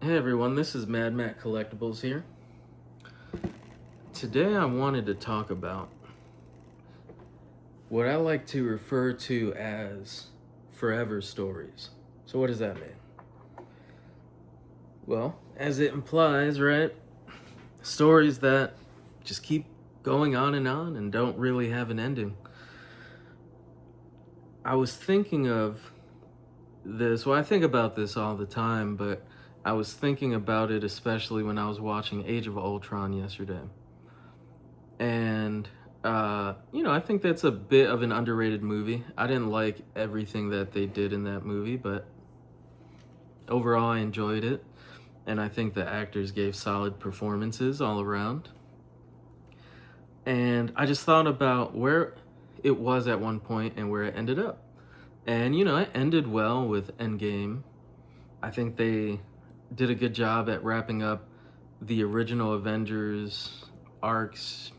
Hey everyone, this is Mad Matt Collectibles here. Today I wanted to talk about what I like to refer to as forever stories. So what does that mean? Well, as it implies, right? Stories that just keep going on and don't really have an ending. I was thinking of this, well, I think about this all the time, but I was thinking about it especially when I was watching Age of Ultron yesterday. And I think that's a bit of an underrated movie. I didn't like everything that they did in that movie, but overall I enjoyed it. And I think the actors gave solid performances all around. And I just thought about where it was at one point and where it ended up. And it ended well with Endgame. I think they did a good job at wrapping up the original Avengers arcs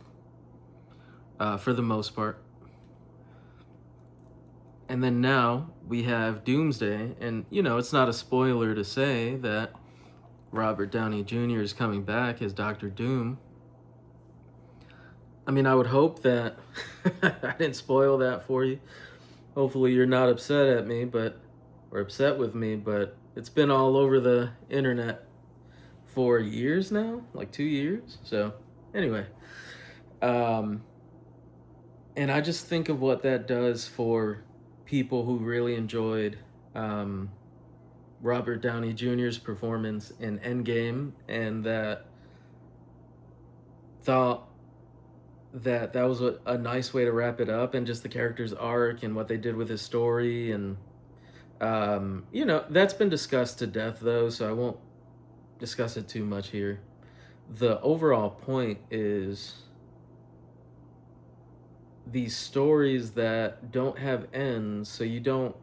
for the most part. And then now we have Doomsday, and it's not a spoiler to say that Robert Downey Jr. is coming back as Doctor Doom. I mean, I would hope that I didn't spoil that for you. Hopefully, you're not upset at me, or upset with me, but it's been all over the internet for years now, like 2 years. So, anyway, and I just think of what that does for people who really enjoyed Robert Downey Jr.'s performance in Endgame, and that thought that that was a nice way to wrap it up, and just the character's arc and what they did with his story. And that's been discussed to death though, so I won't discuss it too much here. The overall point is these stories that don't have ends, so you don't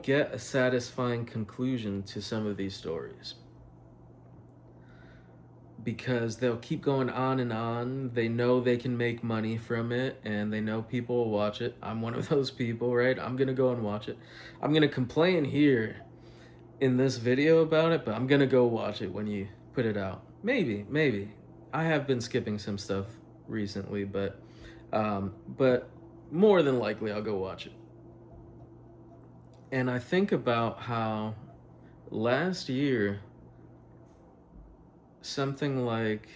get a satisfying conclusion to some of these stories, because they'll keep going on and on. They know they can make money from it, and they know people will watch it. I'm one of those people, right? I'm gonna go and watch it. I'm gonna complain here in this video about it, but I'm gonna go watch it when you put it out. Maybe. I have been skipping some stuff recently, but more than likely I'll go watch it. And I think about how last year, something like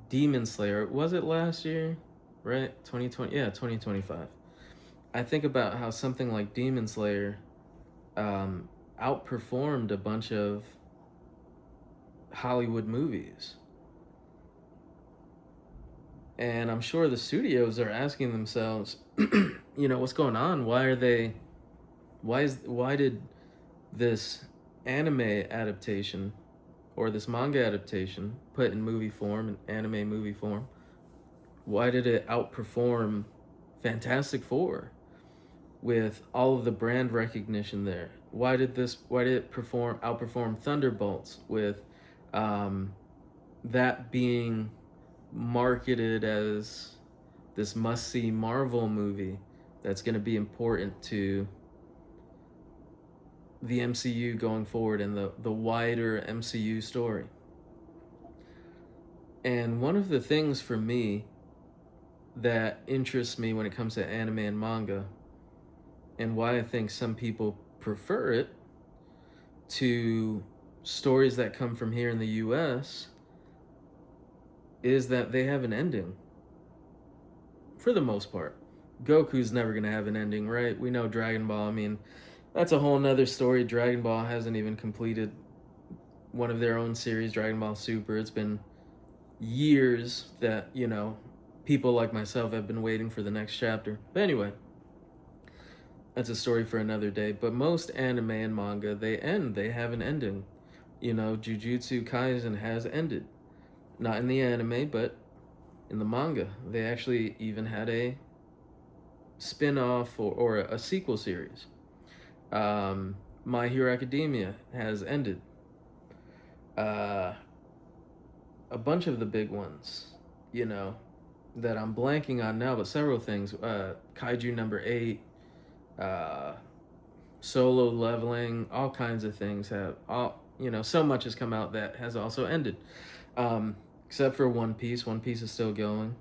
Demon Slayer, was it last year? Right? 2020, yeah, 2025. I think about how something like Demon Slayer outperformed a bunch of Hollywood movies. And I'm sure the studios are asking themselves, what's going on? Why did this anime adaptation or this manga adaptation put in movie form, in anime movie form, why did it outperform Fantastic Four with all of the brand recognition there? Why did it outperform Thunderbolts with that being marketed as this must-see Marvel movie that's going to be important to the MCU going forward and the wider MCU story? And one of the things for me that interests me when it comes to anime and manga, and why I think some people prefer it to stories that come from here in the US, is that they have an ending. For the most part. Goku's never going to have an ending, right? We know Dragon Ball, I mean, that's a whole nother story. Dragon Ball hasn't even completed one of their own series, Dragon Ball Super. It's been years that, people like myself have been waiting for the next chapter. But anyway, that's a story for another day. But most anime and manga, they end. They have an ending. Jujutsu Kaisen has ended. Not in the anime, but in the manga. They actually even had a spin-off or a sequel series. My Hero Academia has ended. A bunch of the big ones, that I'm blanking on now, but several things. Kaiju number 8, Solo Leveling, all kinds of things have all, so much has come out that has also ended. Except for One Piece. One Piece is still going.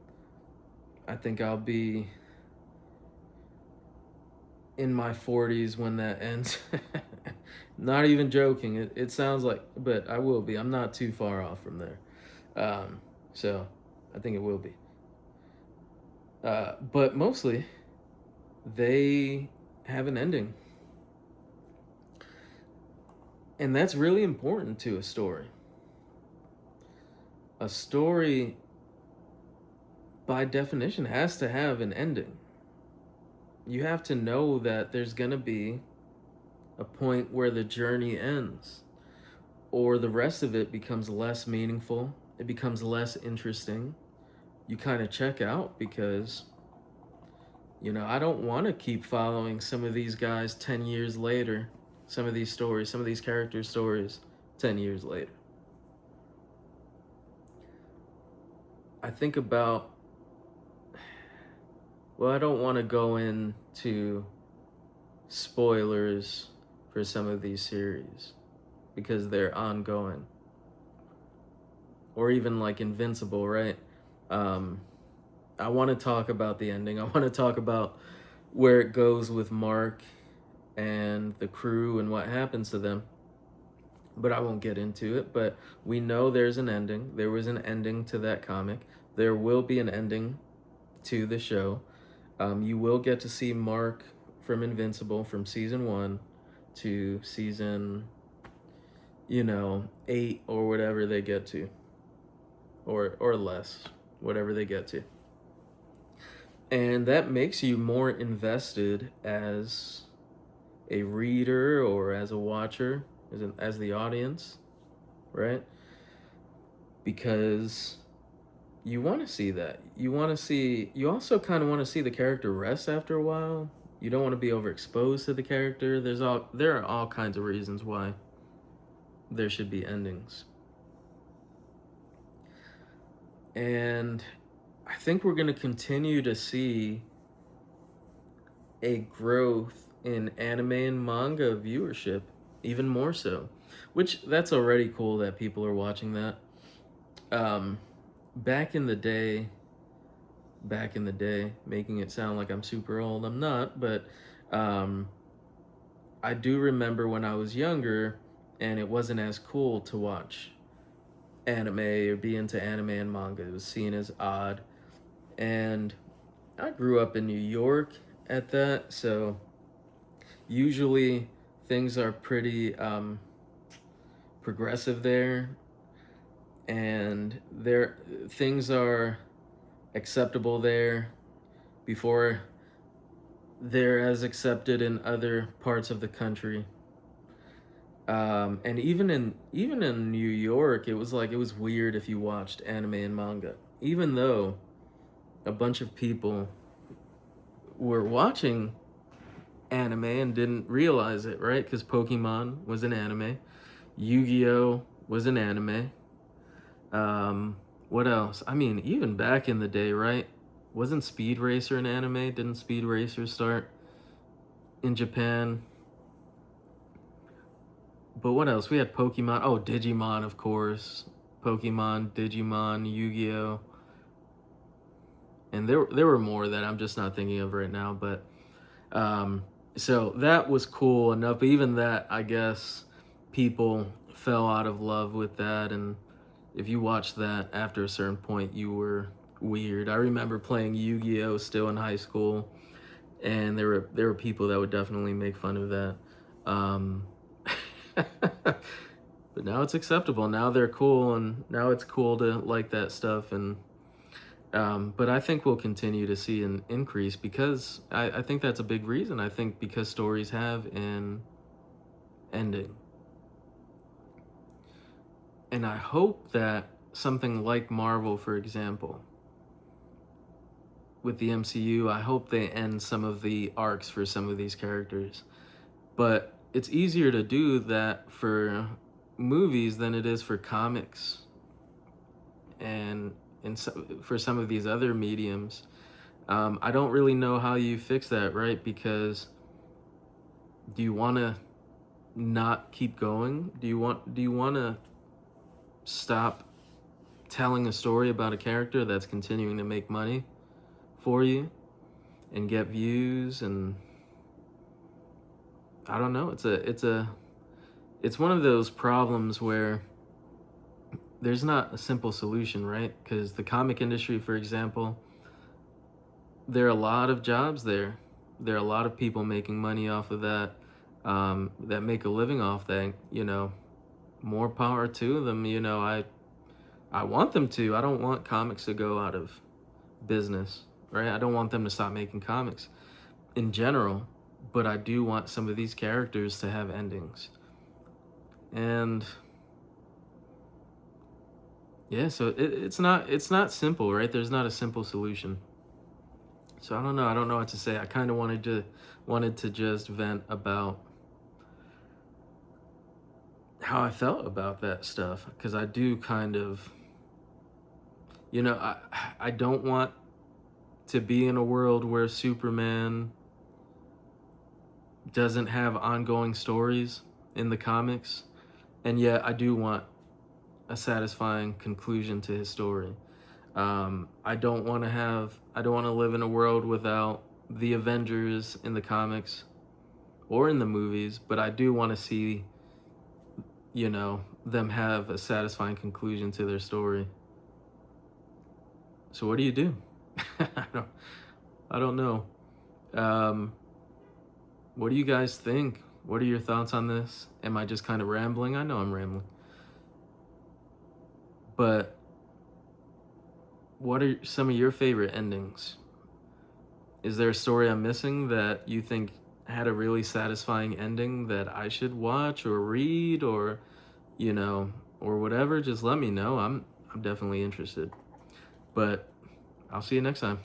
I think I'll be in my 40s when that ends. Not even joking. It sounds like, but I will be. I'm not too far off from there. So I think it will be. But mostly, they have an ending. And that's really important to a story. A story, by definition, has to have an ending. You have to know that there's going to be a point where the journey ends, or the rest of it becomes less meaningful, it becomes less interesting. You kind of check out because, I don't want to keep following some of these guys 10 years later, some of these stories, some of these character stories 10 years later. I think about, well, I don't want to go into spoilers for some of these series because they're ongoing. Or even like Invincible, right? I want to talk about the ending. I want to talk about where it goes with Mark and the crew and what happens to them. But I won't get into it. But we know there's an ending. There was an ending to that comic. There will be an ending to the show. You will get to see Mark from Invincible from season 1 to season, 8 or whatever they get to. Or less, whatever they get to. And that makes you more invested as a reader or as a watcher, as the audience, right? Because you want to see that. You also kind of want to see the character rest after a while. You don't want to be overexposed to the character. There are all kinds of reasons why there should be endings. And I think we're going to continue to see a growth in anime and manga viewership, even more so, which that's already cool that people are watching that. Back in the day, making it sound like I'm super old, I'm not, but I do remember when I was younger and it wasn't as cool to watch anime or be into anime and manga. It was seen as odd. And I grew up in New York at that, so usually things are pretty progressive there, and things are acceptable there before they're as accepted in other parts of the country. And even in New York, it was weird if you watched anime and manga, even though a bunch of people were watching anime and didn't realize it, right? Because Pokemon was an anime, Yu-Gi-Oh was an anime. What else? I mean, even back in the day, right? Wasn't Speed Racer an anime? Didn't Speed Racer start in Japan? But what else? We had Pokemon. Oh, Digimon, of course. Pokemon, Digimon, Yu-Gi-Oh. And there were more that I'm just not thinking of right now. But so that was cool enough. But even that, I guess, people fell out of love with that. And if you watched that after a certain point, you were weird. I remember playing Yu-Gi-Oh still in high school, and there were people that would definitely make fun of that. But now it's acceptable. Now they're cool, and now it's cool to like that stuff. And but I think we'll continue to see an increase because I think that's a big reason. I think because stories have an ending. And I hope that something like Marvel, for example, with the MCU, I hope they end some of the arcs for some of these characters. But it's easier to do that for movies than it is for comics and for some of these other mediums. I don't really know how you fix that, right? Because Do you want to not keep going? Do you want to stop telling a story about a character that's continuing to make money for you and get views? And I don't know, it's one of those problems where there's not a simple solution, right? Because the comic industry, for example, there are a lot of jobs there. There are a lot of people making money off of that, that make a living off that. More power to them. I want them to. I don't want comics to go out of business, right? I don't want them to stop making comics in general, but I do want some of these characters to have endings. And yeah, so it's not simple, right? There's not a simple solution. So I don't know. I don't know what to say. I kind of wanted to just vent about how I felt about that stuff, because I do kind of, I don't want to be in a world where Superman doesn't have ongoing stories in the comics, and yet I do want a satisfying conclusion to his story. I don't want to live in a world without the Avengers in the comics or in the movies, but I do want to see, them have a satisfying conclusion to their story. So what do you do? I don't, I don't know. Um, what do you guys think? What are your thoughts on this? Am I just kind of rambling? I know I'm rambling. But what are some of your favorite endings? Is there a story I'm missing that you think had a really satisfying ending that I should watch or read, or, you know, or whatever? Just let me know. I'm definitely interested. But I'll see you next time.